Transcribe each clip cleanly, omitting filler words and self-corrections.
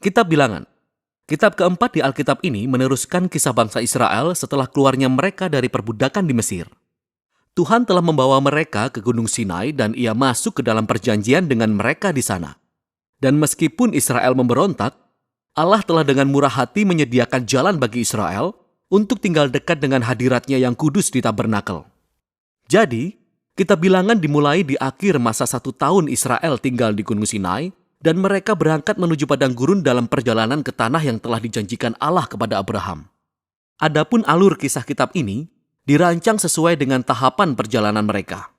Kitab Bilangan. Kitab keempat di Alkitab ini meneruskan kisah bangsa Israel setelah keluarnya mereka dari perbudakan di Mesir. Tuhan telah membawa mereka ke Gunung Sinai dan Ia masuk ke dalam perjanjian dengan mereka di sana. Dan meskipun Israel memberontak, Allah telah dengan murah hati menyediakan jalan bagi Israel untuk tinggal dekat dengan hadirat-Nya yang kudus di tabernakel. Jadi, Kitab Bilangan dimulai di akhir masa 1 tahun Israel tinggal di Gunung Sinai dan mereka berangkat menuju padang gurun dalam perjalanan ke tanah yang telah dijanjikan Allah kepada Abraham. Adapun alur kisah kitab ini dirancang sesuai dengan tahapan perjalanan mereka.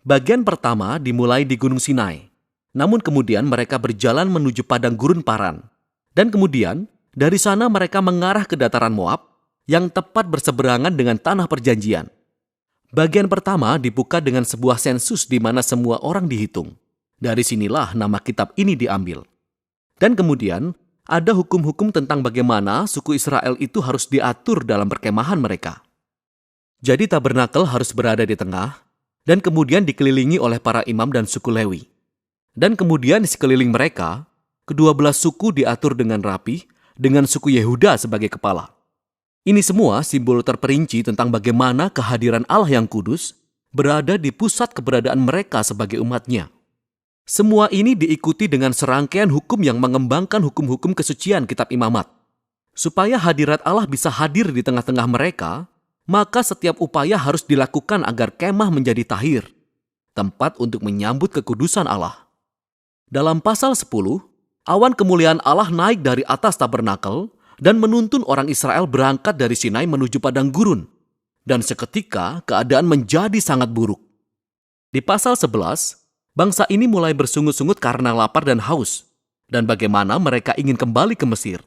Bagian pertama dimulai di Gunung Sinai, namun kemudian mereka berjalan menuju padang gurun Paran. Dan kemudian dari sana mereka mengarah ke dataran Moab yang tepat berseberangan dengan tanah perjanjian. Bagian pertama dibuka dengan sebuah sensus di mana semua orang dihitung. Dari sinilah nama kitab ini diambil. Dan kemudian ada hukum-hukum tentang bagaimana suku Israel itu harus diatur dalam perkemahan mereka. Jadi tabernakel harus berada di tengah dan kemudian dikelilingi oleh para imam dan suku Lewi. Dan kemudian di sekeliling mereka, kedua belas suku diatur dengan rapi dengan suku Yehuda sebagai kepala. Ini semua simbol terperinci tentang bagaimana kehadiran Allah yang kudus berada di pusat keberadaan mereka sebagai umat-Nya. Semua ini diikuti dengan serangkaian hukum yang mengembangkan hukum-hukum kesucian kitab imamat. Supaya hadirat Allah bisa hadir di tengah-tengah mereka, maka setiap upaya harus dilakukan agar kemah menjadi tahir, tempat untuk menyambut kekudusan Allah. Dalam pasal 10, awan kemuliaan Allah naik dari atas tabernakel dan menuntun orang Israel berangkat dari Sinai menuju padang gurun. Dan seketika keadaan menjadi sangat buruk. Di pasal 11, bangsa ini mulai bersungut-sungut karena lapar dan haus, dan bagaimana mereka ingin kembali ke Mesir.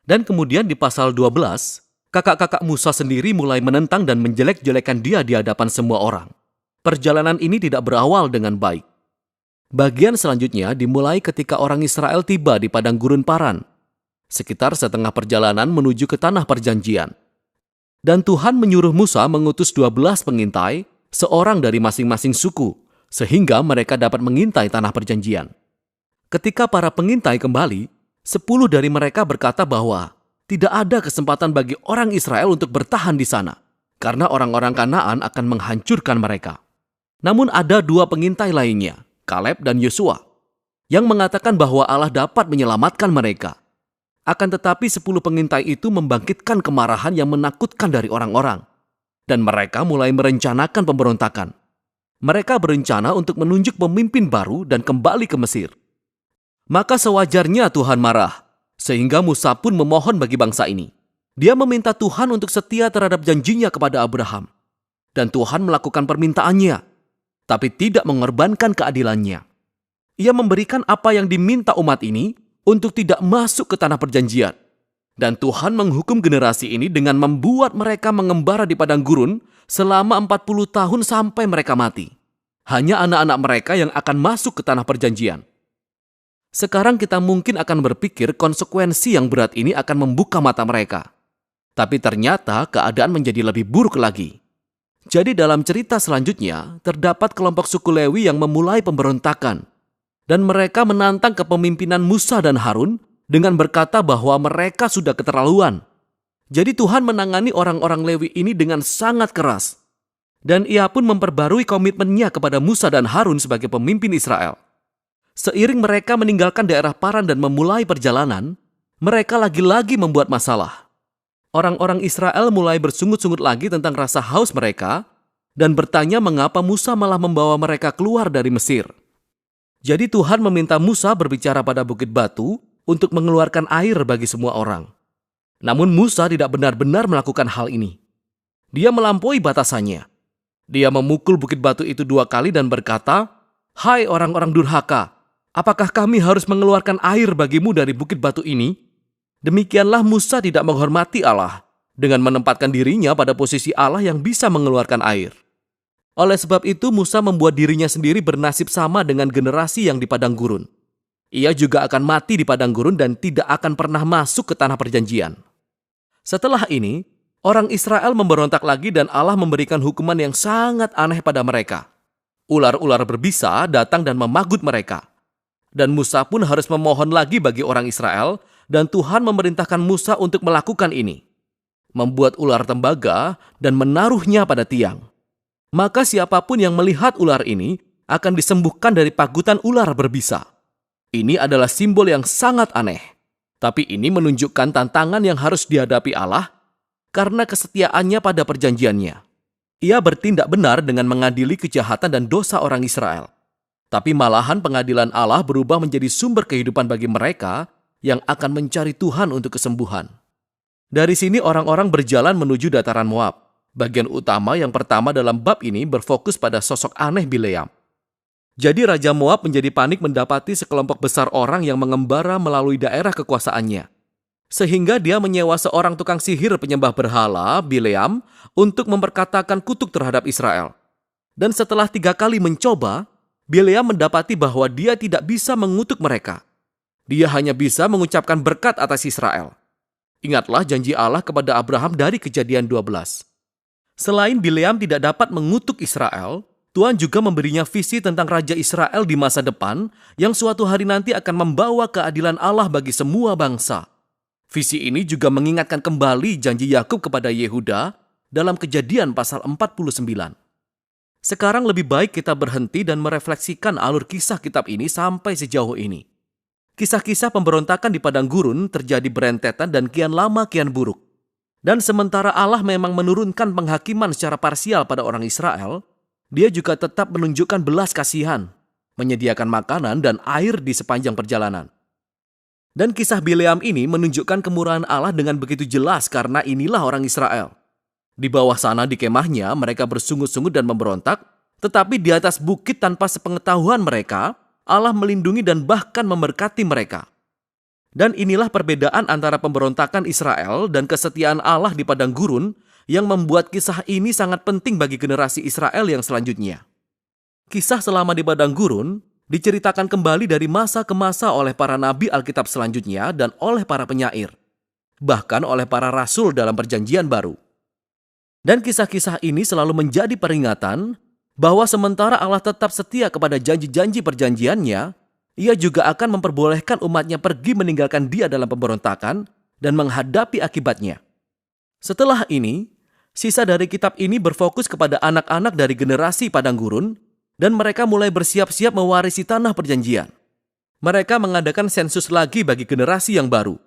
Dan kemudian di pasal 12, kakak-kakak Musa sendiri mulai menentang dan menjelek-jelekan dia di hadapan semua orang. Perjalanan ini tidak berawal dengan baik. Bagian selanjutnya dimulai ketika orang Israel tiba di padang gurun Paran, sekitar setengah perjalanan menuju ke tanah perjanjian. Dan Tuhan menyuruh Musa mengutus 12 pengintai, seorang dari masing-masing suku, sehingga mereka dapat mengintai tanah perjanjian. Ketika para pengintai kembali, 10 dari mereka berkata bahwa tidak ada kesempatan bagi orang Israel untuk bertahan di sana, karena orang-orang Kanaan akan menghancurkan mereka. Namun ada 2 pengintai lainnya, Kaleb dan Yosua, yang mengatakan bahwa Allah dapat menyelamatkan mereka. Akan tetapi 10 pengintai itu membangkitkan kemarahan yang menakutkan dari orang-orang. Dan mereka mulai merencanakan pemberontakan. Mereka berencana untuk menunjuk pemimpin baru dan kembali ke Mesir. Maka sewajarnya Tuhan marah, sehingga Musa pun memohon bagi bangsa ini. Dia meminta Tuhan untuk setia terhadap janjinya kepada Abraham. Dan Tuhan melakukan permintaannya, tapi tidak mengorbankan keadilannya. Ia memberikan apa yang diminta umat ini untuk tidak masuk ke tanah perjanjian. Dan Tuhan menghukum generasi ini dengan membuat mereka mengembara di padang gurun selama 40 tahun sampai mereka mati. Hanya anak-anak mereka yang akan masuk ke tanah perjanjian. Sekarang kita mungkin akan berpikir konsekuensi yang berat ini akan membuka mata mereka. Tapi ternyata keadaan menjadi lebih buruk lagi. Jadi dalam cerita selanjutnya, terdapat kelompok suku Lewi yang memulai pemberontakan. Dan mereka menantang kepemimpinan Musa dan Harun dengan berkata bahwa mereka sudah keterlaluan. Jadi Tuhan menangani orang-orang Lewi ini dengan sangat keras. Dan Ia pun memperbarui komitmennya kepada Musa dan Harun sebagai pemimpin Israel. Seiring mereka meninggalkan daerah Paran dan memulai perjalanan, mereka lagi-lagi membuat masalah. Orang-orang Israel mulai bersungut-sungut lagi tentang rasa haus mereka dan bertanya mengapa Musa malah membawa mereka keluar dari Mesir. Jadi Tuhan meminta Musa berbicara pada bukit batu untuk mengeluarkan air bagi semua orang. Namun Musa tidak benar-benar melakukan hal ini. Dia melampaui batasannya. Dia memukul bukit batu itu 2 kali dan berkata, "Hai orang-orang durhaka, apakah kami harus mengeluarkan air bagimu dari bukit batu ini?" Demikianlah Musa tidak menghormati Allah dengan menempatkan dirinya pada posisi Allah yang bisa mengeluarkan air. Oleh sebab itu Musa membuat dirinya sendiri bernasib sama dengan generasi yang di padang gurun. Ia juga akan mati di padang gurun dan tidak akan pernah masuk ke tanah perjanjian. Setelah ini, orang Israel memberontak lagi dan Allah memberikan hukuman yang sangat aneh pada mereka. Ular-ular berbisa datang dan memagut mereka. Dan Musa pun harus memohon lagi bagi orang Israel, dan Tuhan memerintahkan Musa untuk melakukan ini. Membuat ular tembaga dan menaruhnya pada tiang. Maka siapapun yang melihat ular ini akan disembuhkan dari pagutan ular berbisa. Ini adalah simbol yang sangat aneh. Tapi ini menunjukkan tantangan yang harus dihadapi Allah karena kesetiaannya pada perjanjiannya. Ia bertindak benar dengan mengadili kejahatan dan dosa orang Israel. Tapi malahan pengadilan Allah berubah menjadi sumber kehidupan bagi mereka yang akan mencari Tuhan untuk kesembuhan. Dari sini orang-orang berjalan menuju dataran Moab. Bagian utama yang pertama dalam bab ini berfokus pada sosok aneh Bileam. Jadi Raja Moab menjadi panik mendapati sekelompok besar orang yang mengembara melalui daerah kekuasaannya. Sehingga dia menyewa seorang tukang sihir penyembah berhala, Bileam, untuk memperkatakan kutuk terhadap Israel. Dan setelah 3 kali mencoba, Bileam mendapati bahwa dia tidak bisa mengutuk mereka. Dia hanya bisa mengucapkan berkat atas Israel. Ingatlah janji Allah kepada Abraham dari Kejadian 12. Selain Bileam tidak dapat mengutuk Israel, Tuhan juga memberinya visi tentang Raja Israel di masa depan yang suatu hari nanti akan membawa keadilan Allah bagi semua bangsa. Visi ini juga mengingatkan kembali janji Yakub kepada Yehuda dalam Kejadian pasal 49. Sekarang lebih baik kita berhenti dan merefleksikan alur kisah kitab ini sampai sejauh ini. Kisah-kisah pemberontakan di padang gurun terjadi berentetan dan kian lama kian buruk. Dan sementara Allah memang menurunkan penghakiman secara parsial pada orang Israel, Dia juga tetap menunjukkan belas kasihan, menyediakan makanan dan air di sepanjang perjalanan. Dan kisah Bileam ini menunjukkan kemurahan Allah dengan begitu jelas karena inilah orang Israel. Di bawah sana di kemahnya mereka bersungut-sungut dan memberontak, tetapi di atas bukit tanpa sepengetahuan mereka, Allah melindungi dan bahkan memberkati mereka. Dan inilah perbedaan antara pemberontakan Israel dan kesetiaan Allah di padang gurun yang membuat kisah ini sangat penting bagi generasi Israel yang selanjutnya. Kisah selama di padang gurun diceritakan kembali dari masa ke masa oleh para nabi Alkitab selanjutnya dan oleh para penyair, bahkan oleh para rasul dalam perjanjian baru. Dan kisah-kisah ini selalu menjadi peringatan bahwa sementara Allah tetap setia kepada janji-janji perjanjiannya, Ia juga akan memperbolehkan umatnya pergi meninggalkan Dia dalam pemberontakan dan menghadapi akibatnya. Setelah ini, sisa dari kitab ini berfokus kepada anak-anak dari generasi padang gurun dan mereka mulai bersiap-siap mewarisi tanah perjanjian. Mereka mengadakan sensus lagi bagi generasi yang baru.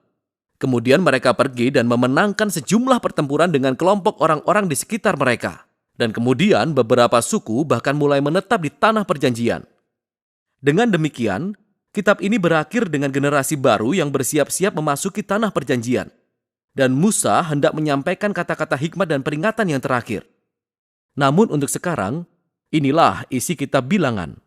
Kemudian mereka pergi dan memenangkan sejumlah pertempuran dengan kelompok orang-orang di sekitar mereka. Dan kemudian beberapa suku bahkan mulai menetap di tanah perjanjian. Dengan demikian, kitab ini berakhir dengan generasi baru yang bersiap-siap memasuki tanah perjanjian. Dan Musa hendak menyampaikan kata-kata hikmat dan peringatan yang terakhir. Namun untuk sekarang, inilah isi kitab Bilangan.